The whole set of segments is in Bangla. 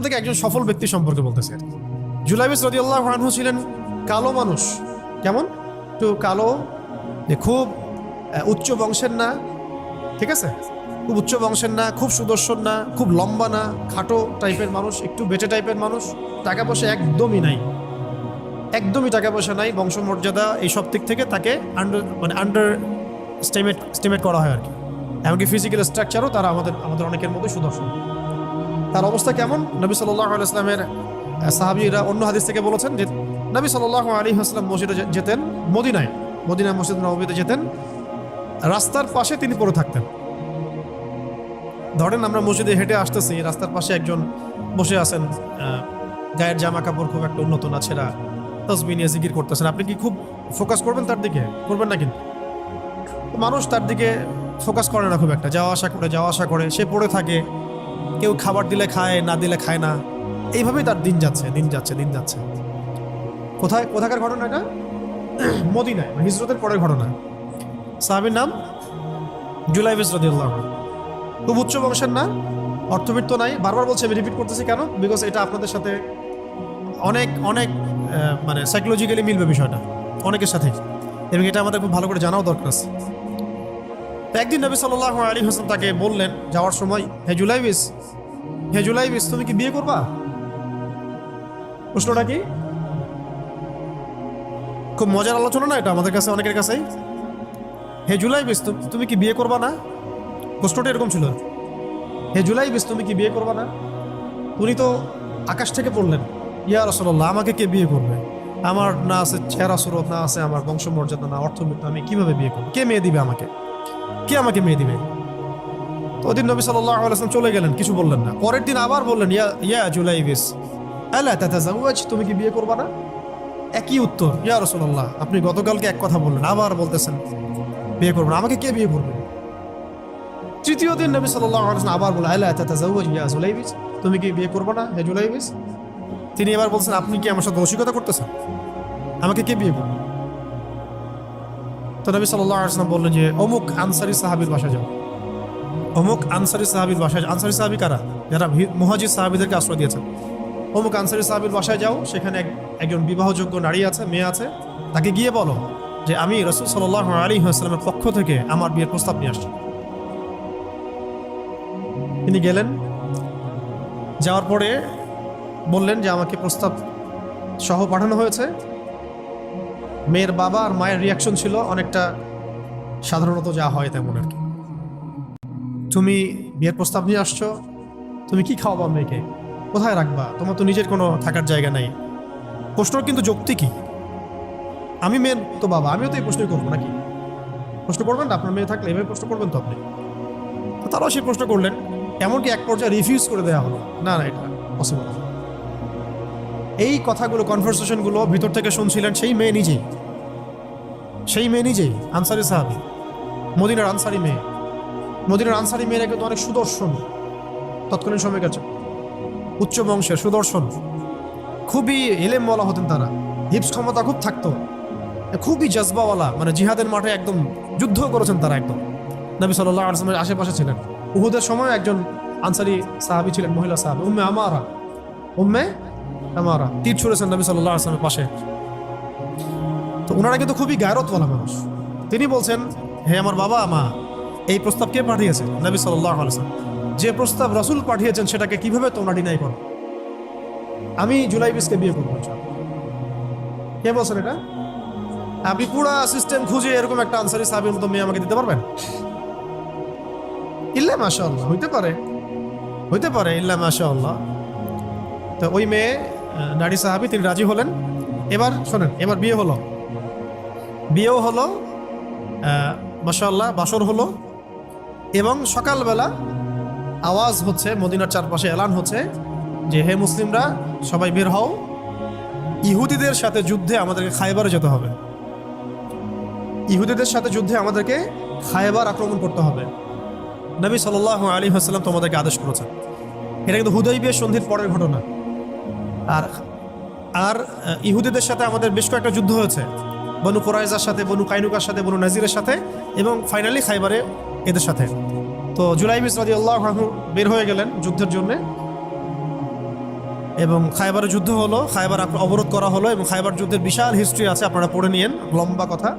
থেকে একজন সফল ব্যক্তি সম্পর্কে বলতেছে। জুলাইবিস রাদিয়াল্লাহু আনহু ছিলেন কালো মানুষ। কেমন? একটু কালো, খুব উচ্চ বংশের না, ঠিক আছে, খুব উচ্চ বংশের না, খুব সুদর্শন না, খুব লম্বা না, খাটো টাইপের মানুষ, একটু বেটে টাইপের মানুষ। টাকা পয়সা একদমই নাই, একদমই টাকা পয়সা নাই, বংশমর্যাদা এই সব দিক থেকে তাকে আন্ডার স্টিমেট করা হয় আর কি। এমনকি ফিজিক্যাল স্ট্রাকচারও তারা আমাদের অনেকের মধ্যে সুদর্শন। তার অবস্থা কেমন? নবী সাল্লাল্লাহু আলাইহি ওয়াসাল্লামের সাহাবীরা অন্য হাদিস থেকে বলেছেন যে নবী সাল্লাল্লাহু আলাইহি ওয়াসাল্লাম মসজিদে যেতেন, মদিনা মসজিদ নববীতে যেতেন, রাস্তার পাশে তিনি পড়ে থাকতেন। ধরেন আমরা মসজিদে হেঁটে আসতেছি, রাস্তার পাশে একজন বসে আছেন, গায়ের জামা কাপড় খুব একটা উন্নত না, ছেঁড়া, তাসবিহ নিয়ে জিকির করতেছেন। আপনি কি খুব ফোকাস করবেন তার দিকে? করবেন না। কিন্তু মানুষ তার দিকে ফোকাস করে না খুব একটা, যাওয়া আসা করে সে পড়ে থাকে। কেউ খাবার দিলে খায়, না দিলে খায় না, এইভাবেই তার দিন যাচ্ছে। কোথাকার ঘটনা এটা? মদিনায়, হিজরতের পরের ঘটনা। সাহাবীর নাম জুলাইবিস রাদিয়াল্লাহু আনহু। খুব উচ্চ বংশের না, অর্থবিত্ত নাই। বারবার বলছে, আমি রিপিট করতেছি কেন? বিকজ এটা আপনাদের সাথে অনেক অনেক মানে সাইকোলজিক্যালি মিলবে বিষয়টা অনেকের সাথে, এবং এটা আমাদের খুব ভালো করে জানাও দরকার আছে। একদিন নবী সাল্লাল্লাহু আলাইহি ওয়াসাল্লাম তাকে বললেন যাওয়ার সময়, হে জুলাইবিস, তুমি কি বিয়ে করবা? প্রশ্নটা কি? খুব মজার আলোচনা না এটা আমাদের কাছে, অনেকের কাছেই। হে জুলাইবিস, তুমি কি বিয়ে করবা না? প্রশ্নটা এরকম ছিল, হে জুলাইবিস, তুমি কি বিয়ে করবা না? উনি তো আকাশ থেকে পড়লেন, ইয়া রাসূলুল্লাহ, আমাকে কে বিয়ে করবে? আমার না আছে চেহারা সুরত, না আছে আমার বংশমর্যাদা, না অর্থবিত্ত, আমি কিভাবে বিয়ে করবো? কে মেয়ে দিবে আমাকে? কে আমাকে মেয়ে দিবে? তো ওদিন নবী সাল্লাল্লাহু আলাইহি ওয়াসাল্লাম চলে গেলেন, কিছু বললেন না। পরের দিন আবার বললেন, ইয়া জুলাইবিস, আলা তাতাজাওয়াজ, তুমি কি বিয়ে করবা না? একই উত্তর, ইয়া রাসূলুল্লাহ, আপনি গতকালকে এক কথা বললেন, আবার বলতেছেন বিয়ে করবেন, আমাকে কে বিয়ে করবে? তৃতীয় দিন নবী সাল্লাল্লাহু আলাইহি ওয়াসাল্লাম আবার বললেন, আলা তাতাজাওয়াজ ইয়া জুলাইবিস, তুমি কি বিয়ে করবে না হে জুলাইবিস? তিনি এবার বলছেন, আপনি কি আমার সাথে রসিকতা করতেছেন? আমাকে কে বিয়ে করবে? তো নবী সাল্লাল্লাহু আলাইহি ওয়াসাল্লাম বললেন যে অমুক আনসারী সাহাবীর বাসায় যাও। অমুক আনসারী সাহাবীর বাসায়, আনসারী সাহাবী কারা? যারা মুহাজির সাহাবীদেরকে আশ্রয় দিয়েছেন। অমুক আনসারী সাহাবীর বাসায় যাও, সেখানে একজন বিবাহযোগ্য নারী আছে, মেয়ে আছে, তাকে গিয়ে বলো যে আমি রাসূল সাল্লাল্লাহু আলাইহি ওয়াসাল্লামের পক্ষ থেকে আমার বিয়ের প্রস্তাব নিয়ে আসছি। তিনি গেলেন, যাওয়ার পরে বললেন যে আমাকে প্রস্তাব সহ পাঠানো হয়েছে। মেয়ের বাবা আর মায়ের রিয়াকশন ছিল অনেকটা সাধারণত যা হয় তেমন আর কি। তুমি বিয়ের প্রস্তাব নিয়ে আসছো, তুমি কি খাওয়াবা মেয়েকে? কোথায় রাখবা? তোমার তো নিজের কোনো থাকার জায়গা নাই। প্রশ্নর কিন্তু যুক্তি কি? আমি মেয়ের তো বাবা, আমিও তো এই প্রশ্নই করবো নাকি? প্রশ্ন করবেন না? আপনার মেয়ে থাকলে এভাবে প্রশ্ন করবেন তো আপনি। তো তারাও সেই প্রশ্ন করলেন, এমনকি এক পর্যায়ে রিফিউজ করে দেওয়া হলো, না এটা পসিবল। এই কথাগুলো, কনভারসেশনগুলো ভিতর থেকে শুনছিলেন সেই মেয়ে নিজেই, আনসারী সাহাবী, মদিনার আনসারী মেয়ে। মদিনার আনসারী মেয়েরা কিন্তু অনেক সুদর্শন, তৎকালীন সময়কার উচ্চ বংশের সুদর্শন, খুবই এলেম বলা হতেন তারা, হিপস ক্ষমতা খুব থাকতো, খুবই জজবাওয়ালা, মানে জিহাদের মাঠে একদম যুদ্ধ করেছেন তারা একদম। নবী সাল্লাল্লাহু আলাইহি ওয়াসাল্লামের আশেপাশে ছিলেন। উহুদের সময় একজন আনসারী সাহাবী ছিলেন, মহিলা সাহাবী, উম্মে আমারা তীর ছুঁড়েছেন নবী সাল্লাল্লাহু আলাইহি ওয়াসাল্লামের পাশে। তো ওনারা কিন্তু খুবই গায়রতওয়ালা মানুষ। তিনি বলছেন, হে আমার বাবা মা, এই প্রস্তাব কে পাঠিয়েছে? নবী সাল্লাল্লাহু আলাইহি ওয়াসাল্লাম। যে প্রস্তাব রাসূল পাঠিয়েছেন সেটাকে কিভাবে তোমরা ডিনাই করো? আমি জুলাইবিসকে বিয়ে করবো। কে বলছেন এটা? আপনি পুরা সিস্টেম খুঁজে এরকম একটা আনসারী সাহাবীর মতো মেয়ে আমাকে দিতে পারবেন? ইল্লা মাশাআল্লাহ, হইতে পারে ইল্লা মাশাআল্লাহ। তো ওই মেয়ে নারী সাহাবী, তিনি রাজি হলেন। এবার শোনেন, এবার বিয়েও হলো, মাশাআল্লাহ, বাসর হলো, এবং সকালবেলা আওয়াজ হচ্ছে, মদিনার চারপাশে এলান হচ্ছে যে হে মুসলিমরা, সবাই বের হও, ইহুদিদের সাথে যুদ্ধে আমাদেরকে খায়বারে যেতে হবে। ইহুদিদের সাথে যুদ্ধে আমাদেরকে খায়বার আক্রমণ করতে হবে। নবী সাল্লাল্লাহু আলাইহি ওয়াসাল্লাম তোমাদেরকে আদেশ করেছেন। এটা কিন্তু হুদাইবিয়া সন্ধির পরের ঘটনা। আর ইহুদিদের সাথে আমাদের বেশ কয়েকটা যুদ্ধ হয়েছে, বনু কুরাইজার সাথে, বনু কাইনুকার সাথে, বনু নাজিরের সাথে, এবং ফাইনালি খাইবারে এদের সাথে। তো জুলাইবিস রাদিয়াল্লাহু আনহু বের হয়ে গেলেন যুদ্ধের জন্য। এবং খায়বারের যুদ্ধ হলো, খায়বার অবরোধ করা হলো এবং খায়বার যুদ্ধের বিশাল হিস্ট্রি আছে, আপনারা পড়ে নিয়েন, লম্বা কথা।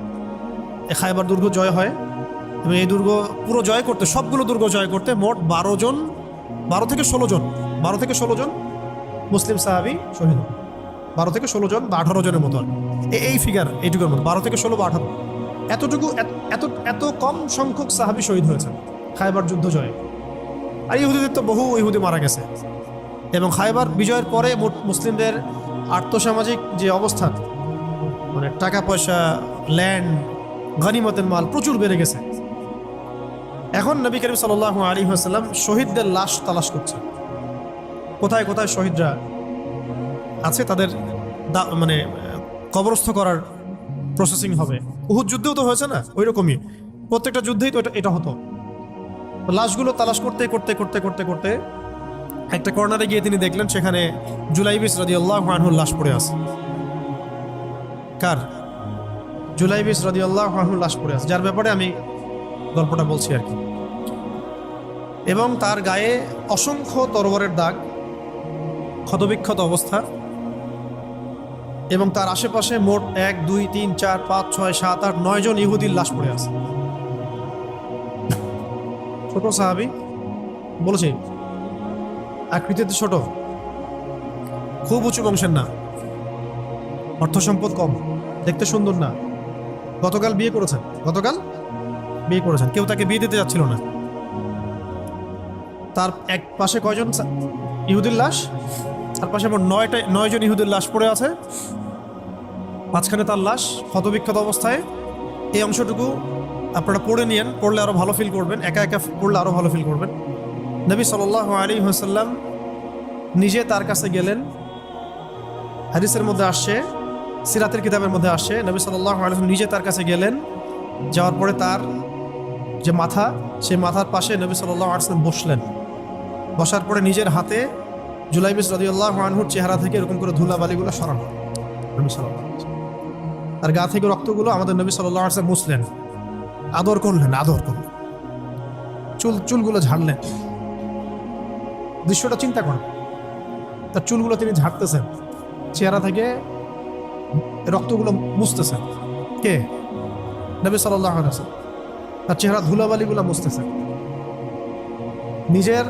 এই খায়বার দুর্গ জয় হয় এবং এই দুর্গ পুরো জয় করতে, সবগুলো দুর্গ জয় করতে মোট 12 থেকে 16 জন মুসলিম সাহাবী শহীদ হন। 12 থেকে 16 জন বা 18 জনের মতো, এই ফিগার এইটুকুর মতো, 12 থেকে 16 বা 18, এতটুকু এত কম সংখ্যক সাহাবী শহীদ হয়েছেন খায়বার যুদ্ধ জয়ে। আর ইহুদিদের তো বহু ইহুদি মারা গেছে। এবং খায়বার বিজয়ের পরে মুসলিমদের আর্থসামাজিক যে অবস্থান, মানে টাকা পয়সা, ল্যান্ড, গনিমতের মাল প্রচুর বেড়ে গেছে। এখন নবী করিম সাল্লাল্লাহু আলাইহি ওয়াসাল্লাম শহীদদের লাশ তালাশ করছে, কোথায় কোথায় শহীদরা আছে, তাদের মানে কবরস্থ করার প্রসেসিং হবে। উহুদ যুদ্ধেও তো হয়েছে না, ওই রকমই প্রত্যেকটা যুদ্ধেই তো এটা হতো। লাশগুলো তালাশ করতে করতে করতে করতে করতে একটা কর্নারে গিয়ে তিনি দেখলেন সেখানে জুলাইবিস রাদিয়াল্লাহু আনহুর লাশ পড়ে আছে। কার? জুলাইবিস রাদিয়াল্লাহু আনহুর লাশ পড়ে আছে, যার ব্যাপারে আমি গল্পটা বলছি আর কি। এবং তার গায়ে অসংখ্য তরবারের দাগ, ক্ষতবিক্ষত অবস্থা, এবং তার আশেপাশে মোট 1 2 3 4 5 6 7 8 9 জন ইহুদির লাশ পড়ে আছে। ছোট সাহাবী, বলেছি আকৃতিতে ছোট, খুব উঁচু বংশের না, অর্থ সম্পদ কম, দেখতে সুন্দর না। গতকাল বিয়ে করেছেন, কেউ তাকে বিয়ে দিতে যাচ্ছিল না। তার এক পাশে কয়জন ইহুদির লাশ? তার পাশে আমার 9 জন ইহুদির লাশ পড়ে আছে, মাঝখানে তার লাশ ক্ষতবিক্ষত অবস্থায়। এই অংশটুকু আপনারা পড়ে নিয়েন, পড়লে আরো ভালো ফিল করবেন, একা একা পড়লে আরো ভালো ফিল করবেন। নবী সাল্লাল্লাহু আলাইহি ওয়াসাল্লাম নিজে তার কাছে গেলেন। হাদিসের মধ্যে আসছে, সিরাতের কিতাবের মধ্যে আসছে, নবী সাল্লাল্লাহু আলাইহি ওয়াসাল্লাম নিজে তার কাছে গেলেন। যাওয়ার পরে তার যে মাথা, সেই মাথার পাশে নবী সাল্লাল্লাহু আলাইহি ওয়াসাল্লাম বসলেন। বসার পরে নিজের হাতে জুলাইবিস রাদিয়াল্লাহু আনহুর চেহারা থেকে এরকম করে ধুলাবালিগুলো সরানো, নবী সাল্লাল্লাহু আলাইহি ওয়াসাল্লাম তার গা থেকে রক্তগুলো আমাদের নবী সাল্লাল্লাহু আলাইহি ওয়াসাল্লাম মুছলেন, আদর করলেন, চুলগুলো ঝাড়লেন। দৃশ্যটা চিন্তা করেন, তার চুলগুলো তিনি ঝাড়তেছেন, চেহারা থেকে রক্তগুলো মুছতেছেন। কে? নবী সাল্লাল্লাহু আলাইহি ওয়াসাল্লাম তার চেহারা ধুলাবালিগুলো মুছতেছেন। নিজের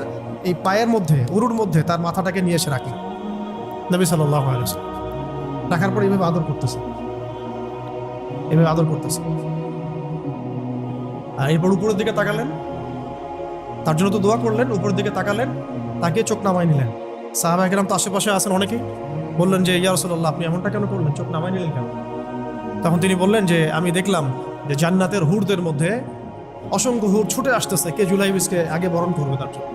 এই পায়ের মধ্যে, উরুর মধ্যে তার মাথাটাকে নিয়ে এসে রাখলেন নবী সাল্লাল্লাহু আলাইহি ওয়াসাল্লাম। রাখার পরে এইভাবে আদর করতেছেন। আর এরপর উপরের দিকে তাকালেন, তার জন্য তো দোয়া করলেন, উপরের দিকে তাকালেন, তাকে চোখ নামাই নিলেন। সাহাবা একরাম তো আশেপাশে আছেন অনেকেই, বললেন যে ইয়া রাসূলুল্লাহ, আপনি এমনটা কেন করলেন, চোখ নামাই নিলেন কেন? তখন তিনি বললেন যে আমি দেখলাম যে জান্নাতের হুরদের মধ্যে অসংখ্য হুর ছুটে আসতেছে, কে জুলাইবিসকে আগে বরণ করবে তার জন্য।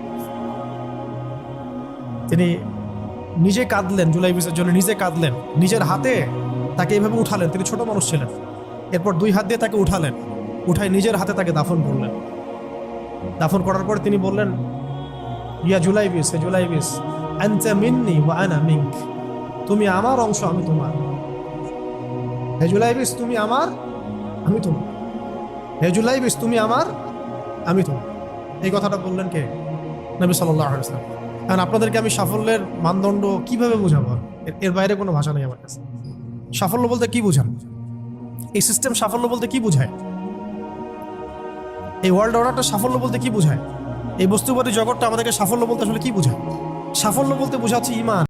তিনি নিজে কাঁদলেন, জুলাইবিসের জন্য নিজে কাঁদলেন, নিজের হাতে তাকে এইভাবে উঠালেন। তিনি ছোট মানুষ ছিলেন। এরপর 2 হাত দিয়ে তাকে উঠালেন, উঠায় নিজের হাতে তাকে দাফন করলেন। দাফন করার পর তিনি বললেন, ইয়া জুলাইবিস, হে জুলাইবিস, আনতা মিন্নি ওয়া আনা মিনক, তুমি আমার অংশ, আমি তোমার। হে জুলাইবিস, তুমি আমার, আমি তোমার। হে জুলাইবিস, তুমি আমার, আমি তোমার। এই কথাটা বললেন কে? নবী সাল্লাল্লাহু আলাইহি ওয়াসাল্লাম। কারণ আপনাদেরকে আমি সাফল্যের মানদণ্ড কিভাবে বোঝাবো, এর বাইরে কোনো ভাষা নেই আমার কাছে। সাফল্য বলতে কি বোঝান? এই সিস্টেম সাফল্য বলতে কি বোঝায়? এই ওয়ার্ল্ড অর্ডারটা সাফল্য বলতে কি বোঝায়? এই বস্তুবাদী জগৎটা আমাদেরকে সাফল্য বলতে আসলে কি বোঝায়? সাফল্য বলতে বোঝাচ্ছে ঈমান।